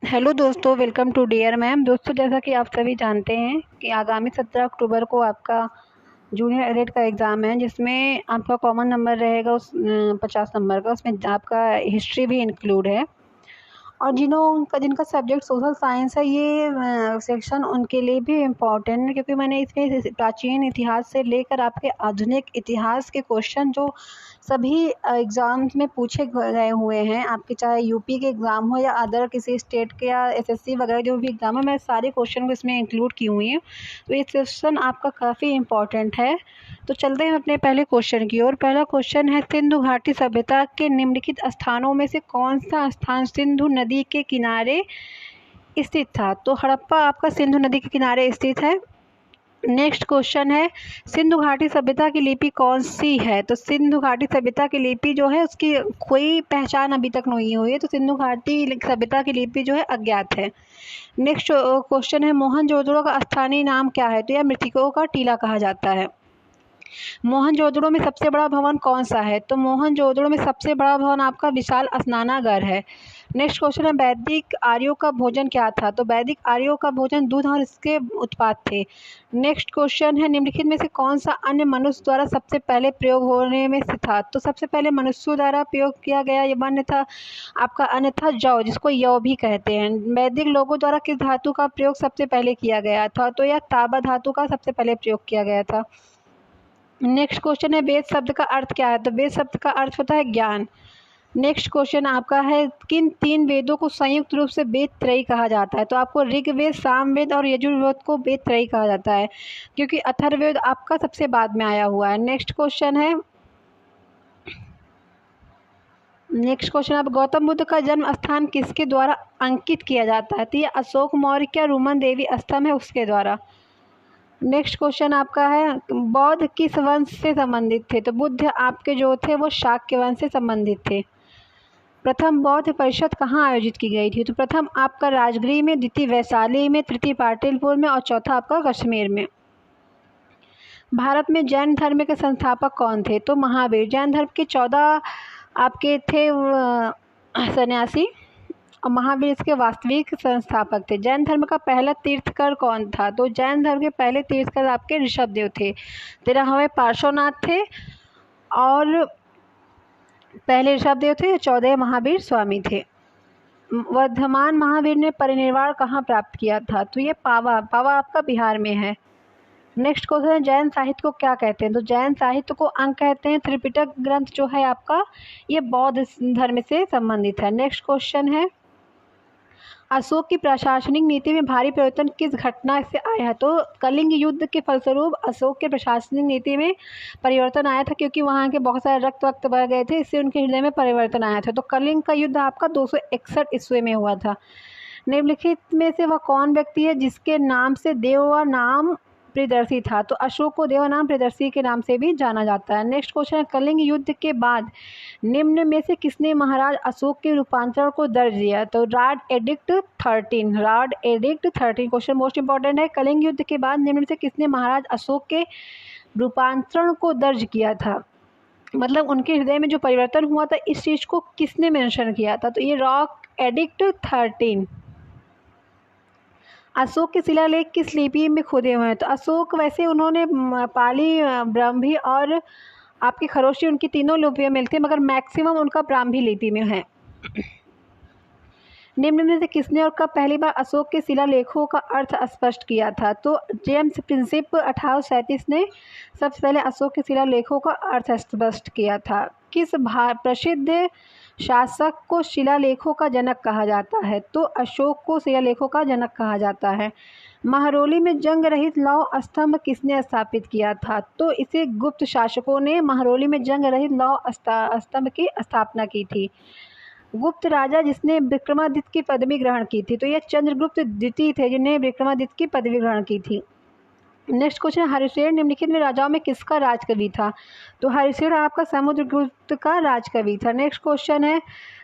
Hello दोस्तों, welcome to dear ma'am. दोस्तों, जैसा कि आप सभी जानते हैं कि आगामी 17 अक्टूबर को आपका जूनियर एडेड का एग्ज़ाम है, जिसमें आपका कॉमन नंबर रहेगा 50 नंबर का। उसमें आपका हिस्ट्री भी इंक्लूड है। और जिनका सब्जेक्ट सोशल साइंस है, ये सेक्शन उनके लिए भी इम्पॉर्टेंट है, क्योंकि मैंने इसमें प्राचीन इतिहास से लेकर आपके आधुनिक इतिहास के क्वेश्चन जो सभी एग्ज़ाम्स में पूछे गए हुए हैं, आपके चाहे यूपी के एग्ज़ाम हो या अदर किसी स्टेट के या एसएससी वगैरह जो भी एग्ज़ाम है, मैं सारे क्वेश्चन को इसमें इंक्लूड की हुई हूँ। तो ये सेक्शन आपका काफ़ी इम्पॉर्टेंट है। तो चलते हैं अपने पहले क्वेश्चन की ओर। पहला क्वेश्चन है, सिंधु घाटी सभ्यता के निम्नलिखित स्थानों में से कौन सा स्थान सिंधु नदी के किनारे स्थित था? तो हड़प्पा आपका सिंधु नदी के किनारे स्थित है। नेक्स्ट क्वेश्चन है, सिंधु घाटी सभ्यता की लिपि कौन सी है? तो सिंधु घाटी सभ्यता की लिपि जो है उसकी कोई पहचान अभी तक नहीं हुई है, तो सिंधु घाटी सभ्यता की लिपि जो है अज्ञात है। नेक्स्ट क्वेश्चन है, मोहनजोदड़ो का स्थानीय नाम क्या है? तो यह मृतकों का टीला कहा जाता है। मोहनजोदड़ो में सबसे बड़ा भवन कौन सा है? तो मोहनजोदड़ो में सबसे बड़ा भवन आपका विशाल स्नानागार है। नेक्स्ट क्वेश्चन है, वैदिक आर्यों का भोजन क्या था? तो वैदिक आर्यों का भोजन दूध और इसके उत्पाद थे। नेक्स्ट क्वेश्चन है, निम्नलिखित में से कौन सा अन्य मनुष्य द्वारा सबसे पहले प्रयोग होने में से था? तो सबसे पहले मनुष्यों द्वारा प्रयोग किया गया ये वन्य था आपका अन्य था जौ, जिसको यौ भी कहते हैं। वैदिक लोगों द्वारा किस धातु का प्रयोग सबसे पहले किया गया था? तो यह तांबा धातु का सबसे पहले प्रयोग किया गया था। नेक्स्ट क्वेश्चन है, वेद शब्द का अर्थ क्या है? तो वेद शब्द का अर्थ होता है ज्ञान। नेक्स्ट क्वेश्चन आपका है, किन 3 वेदों को संयुक्त रूप से वेद त्रयी कहा जाता है? तो आपको ऋग्वेद, सामवेद और यजुर्वेद को वेद त्रयी कहा जाता है, क्योंकि अथर्ववेद आपका सबसे बाद में आया हुआ है। नेक्स्ट क्वेश्चन अब गौतम बुद्ध का जन्म स्थान किसके द्वारा अंकित किया जाता है? तो ये अशोक मौर्य क्या रूमन देवी स्तंभ है उसके द्वारा। नेक्स्ट क्वेश्चन आपका है, बौद्ध किस वंश से संबंधित थे? तो बुद्ध आपके जो थे वो शाक्य वंश से संबंधित थे। प्रथम बौद्ध परिषद कहाँ आयोजित की गई थी? तो प्रथम आपका राजगृह में, द्वितीय वैशाली में, तृतीय पाटिलपुर में और चौथा आपका कश्मीर में। भारत में जैन धर्म के संस्थापक कौन थे? तो महावीर। जैन धर्म के 14 आपके थे सन्यासी, और महावीर इसके वास्तविक संस्थापक थे। जैन धर्म का पहला तीर्थकर कौन था? तो जैन धर्म के पहले तीर्थकर आपके ऋषभदेव थे। 13वें पार्श्वनाथ थे, और पहले ऋषभदेव थे, 14 महावीर स्वामी थे। वर्धमान महावीर ने परिनिर्वाण कहाँ प्राप्त किया था? तो ये पावा आपका बिहार में है। नेक्स्ट क्वेश्चन है, जैन साहित्य को क्या कहते हैं? तो जैन साहित्य को अंग कहते हैं। त्रिपिटक ग्रंथ जो है आपका ये बौद्ध धर्म से संबंधित है। नेक्स्ट क्वेश्चन है, अशोक की प्रशासनिक नीति में भारी परिवर्तन किस घटना से आया है? तो कलिंग युद्ध के फलस्वरूप अशोक के प्रशासनिक नीति में परिवर्तन आया था, क्योंकि वहाँ के बहुत सारे रक्त बह गए थे, इससे उनके हृदय में परिवर्तन आया था। तो कलिंग का युद्ध आपका 261 ईस्वी में हुआ था। निम्नलिखित में से वह कौन व्यक्ति है जिसके नाम से देवनाम प्रियदर्शी था? तो अशोक को देवनाम प्रियदर्शी के नाम से भी जाना जाता है। नेक्स्ट क्वेश्चन है, कलिंग युद्ध के बाद निम्न में से किसने महाराज अशोक के रूपांतरण को दर्ज दिया? तो rock edict 13 question most important है। कलिंग युद्ध के बाद निम्न में से किसने महाराज अशोक के रूपांतरण को दर्ज किया था? मतलब उनके हृदय में जो परिवर्तन हुआ था, इस चीज को किसने मेंशन किया था? तो ये रॉक एडिक्ट 13। अशोक के शिलालेख किस लिपि में खोदे हुए हैं? तो अशोक वैसे उन्होंने पाली, ब्राह्मी और आपकी खरोष्टी, उनकी तीनों लिपियां मिलती है, मगर मैक्सिमम उनका ब्राह्मी लिपि में है। निम्न में से किसने और कब पहली बार अशोक के शिलालेखों का अर्थ स्पष्ट किया था? तो जेम्स प्रिंसिप 1837 ने सबसे पहले अशोक के शिलालेखों का अर्थ स्पष्ट किया था। किस प्रसिद्ध शासक को शिलालेखों का जनक कहा जाता है? तो अशोक को शिलालेखों का जनक कहा जाता है। महरौली में जंग रहित लौह स्तंभ किसने स्थापित किया था? तो इसे गुप्त शासकों ने महरौली में जंग रहित लौह स्तंभ की स्थापना की थी। गुप्त राजा जिसने विक्रमादित्य की पदवी ग्रहण की थी? तो यह चंद्रगुप्त द्वितीय थे, जिन्हें विक्रमादित्य की पदवी ग्रहण की थी। नेक्स्ट क्वेश्चन, हरिशेन निम्नलिखित में राजाओं में किसका राजकवि था? तो हरिशेन आपका समुद्रगुप्त का राजकवि था। नेक्स्ट क्वेश्चन है,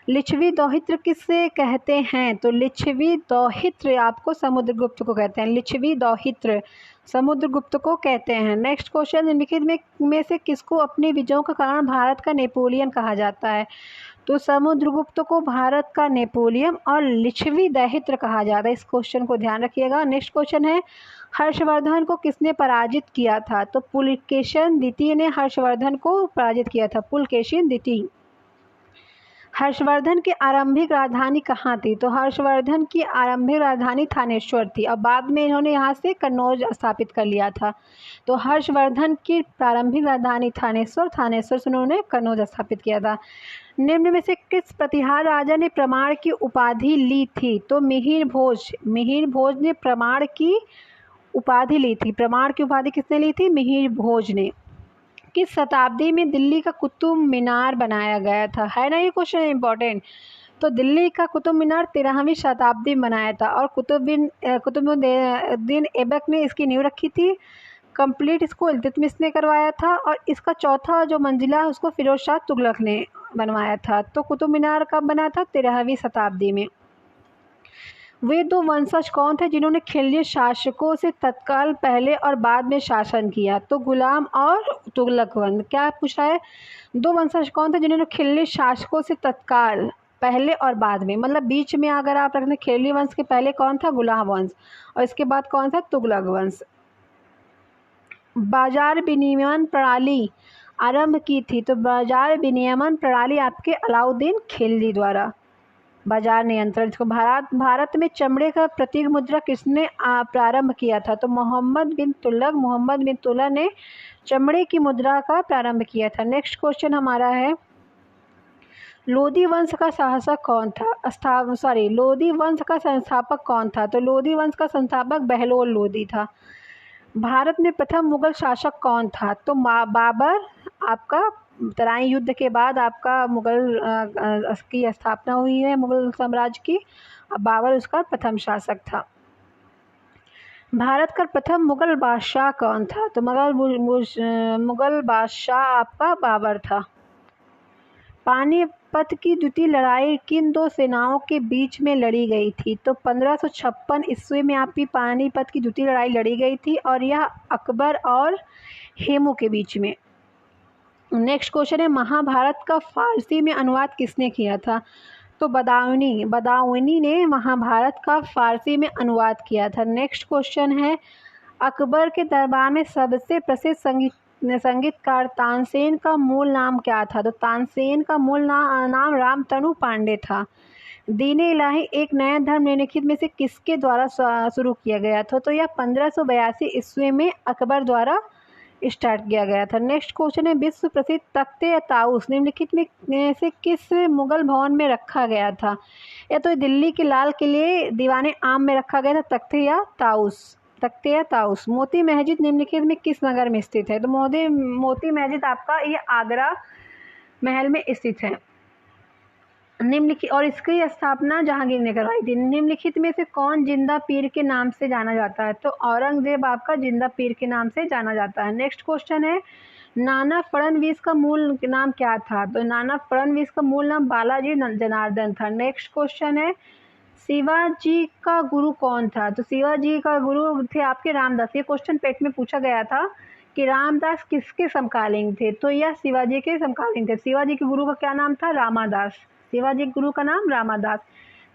लिच्छवी दौहित्र किससे कहते हैं? तो लिच्छवी दौहित्र आपको समुद्रगुप्त को कहते हैं। लिच्छवी दौहित्र समुद्रगुप्त को कहते हैं। नेक्स्ट क्वेश्चन, निम्नलिखित में से किसको अपनी विजयों का कारण भारत का नेपोलियन कहा जाता है? तो समुद्रगुप्त को भारत का नेपोलियन और लिच्छवी दैहित्र कहा जाता है। इस क्वेश्चन को ध्यान रखिएगा। नेक्स्ट क्वेश्चन है, हर्षवर्धन को किसने पराजित किया था? तो पुलकेशिन द्वितीय ने हर्षवर्धन को पराजित किया था। पुलकेशिन द्वितीय। हर्षवर्धन की आरंभिक राजधानी कहाँ थी? तो हर्षवर्धन की आरंभिक राजधानी थानेश्वर थी और बाद में इन्होंने यहाँ से कन्नौज स्थापित कर लिया था। तो हर्षवर्धन की प्रारंभिक राजधानी थानेश्वर, थानेश्वर से उन्होंने कन्नौज स्थापित किया था। निम्न में से किस प्रतिहार राजा ने प्रमाण की उपाधि ली थी? तो मिहिर भोज, मिहिर भोज ने प्रमाण की उपाधि ली थी। प्रमाण की उपाधि किसने ली थी? मिहिर भोज ने। किस शताब्दी में दिल्ली का कुतुब मीनार बनाया गया था? है ना ये क्वेश्चन इंपॉर्टेंट। तो दिल्ली का कुतुब मीनार 13वीं शताब्दी में बनाया था और कुतुबुद्दीन ऐबक ने इसकी नींव रखी थी। कंप्लीट इसको इल्तुतमिश ने करवाया था और इसका चौथा जो मंजिला उसको फिरोज शाह तुगलक ने बनवाया था। तो कुतुब मीनार कब बना था? 13वीं शताब्दी में। वे दो वंशज कौन थे जिन्होंने खिलजी शासकों से तत्काल पहले और बाद में शासन किया? तो गुलाम और तुगलक वंश। क्या पूछा है? दो वंशज कौन थे जिन्होंने खिलजी शासकों से तत्काल पहले और बाद में, मतलब बीच में अगर आप रखते खिलजी वंश के पहले कौन था? गुलाम वंश, और इसके बाद कौन था? तुगलक वंश। बाजार विनियमन प्रणाली आरंभ की थी? तो बाजार विनियमन प्रणाली आपके अलाउद्दीन खिलजी द्वारा। बाजार नियंत्रण, इसको भारत में चमड़े का प्रतीक मुद्रा किसने प्रारंभ किया था? तो मोहम्मद बिन तुगलक ने चमड़े की मुद्रा का प्रारंभ किया था। नेक्स्ट क्वेश्चन हमारा है, लोधी वंश का शासक कौन था? लोधी वंश का संस्थापक कौन था? तो लोधी वंश का संस्थापक बहलोल लोधी था। भारत में प्रथम मुगल शासक कौन था? तो बाबर। आपका तराई युद्ध के बाद आपका मुगल की स्थापना हुई है मुगल साम्राज्य की। बाबर उसका प्रथम शासक था। भारत का प्रथम मुगल बादशाह कौन था? तो मुगल बादशाह आपका बाबर था। पानीपत की द्वितीय लड़ाई किन दो सेनाओं के बीच में लड़ी गई थी? तो 1556 ईस्वी में आपकी पानीपत की द्वितीय लड़ाई लड़ी गई थी और यह अकबर और हेमू के बीच में। नेक्स्ट क्वेश्चन है, महाभारत का फारसी में अनुवाद किसने किया था? तो बदाऊनी ने महाभारत का फारसी में अनुवाद किया था। नेक्स्ट क्वेश्चन है, अकबर के दरबार में सबसे प्रसिद्ध संगीतकार तानसेन का मूल नाम क्या था? तो तानसेन का मूल नाम रामतनु पांडे था। दीन-ए इलाही एक नया धर्म निम्नलिखित में से किसके द्वारा शुरू किया गया था? तो यह 1582 ईस्वी में अकबर द्वारा स्टार्ट किया गया था। नेक्स्ट क्वेश्चन है, विश्व प्रसिद्ध तख्त-ए-ताऊस निम्नलिखित में से किस मुगल भवन में रखा गया था? या तो दिल्ली के लाल किले दीवाने आम में रखा गया था तख्त-ए-ताऊस। मोती मस्जिद निम्नलिखित में किस नगर में स्थित है? तो मोती मस्जिद आपका ये आगरा महल में स्थित है। निम्नलिखित और इसकी स्थापना जहांगीर ने करवाई थी। निम्नलिखित में से कौन जिंदा पीर के नाम से जाना जाता है? तो औरंगजेब आपका जिंदा पीर के नाम से जाना जाता है। नेक्स्ट क्वेश्चन है, नाना फडणवीस का मूल नाम क्या था? तो नाना फडणवीस का मूल नाम बालाजी जनार्दन था। नेक्स्ट क्वेश्चन है, शिवाजी का गुरु कौन था? तो शिवाजी का गुरु थे आपके रामदास। ये क्वेश्चन पेट में पूछा गया था कि रामदास किसके समकालीन थे? तो यह शिवाजी के समकालीन थे। शिवाजी के गुरु का क्या नाम था? रामादास। शिवाजी के गुरु का नाम रामादास।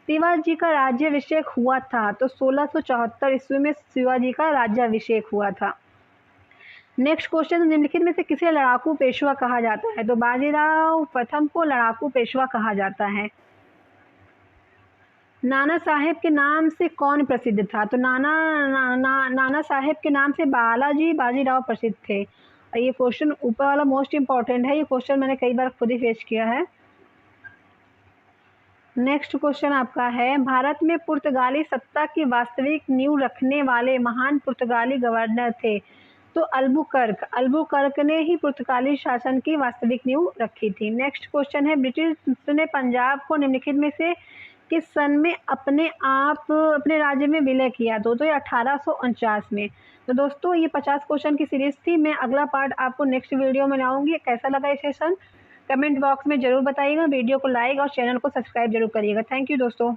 शिवाजी का राज्याभिषेक हुआ था? तो 1674 ईस्वी में शिवाजी का राज्याभिषेक हुआ था। नेक्स्ट क्वेश्चन, निम्नलिखित में से किसे लड़ाकू पेशवा कहा जाता है? तो बाजीराव प्रथम को लड़ाकू पेशवा कहा जाता है। नाना साहेब के नाम से कौन प्रसिद्ध था? तो नाना साहेब के नाम से बाजीराव प्रसिद्ध थे। और ये क्वेश्चन ऊपर वाला मोस्ट इंपॉर्टेंट है। ये क्वेश्चन मैंने कई बार खुद ही फेस किया है। नेक्स्ट क्वेश्चन आपका है, भारत में पुर्तगाली सत्ता की वास्तविक नींव रखने वाले महान पुर्तगाली गवर्नर थे? तो अल्बुकर्क ने ही पुर्तगाली शासन की वास्तविक नींव रखी थी। नेक्स्ट क्वेश्चन है, ब्रिटिश ने पंजाब को निम्नलिखित में से किस सन में अपने राज्य में विलय किया? तो ये 1849 में। तो दोस्तों ये 50 क्वेश्चन की सीरीज थी। मैं अगला पार्ट आपको नेक्स्ट वीडियो में लाऊंगी। कैसा लगा ये सेशन कमेंट बॉक्स में जरूर बताइएगा। वीडियो को लाइक और चैनल को सब्सक्राइब जरूर करिएगा। थैंक यू दोस्तों।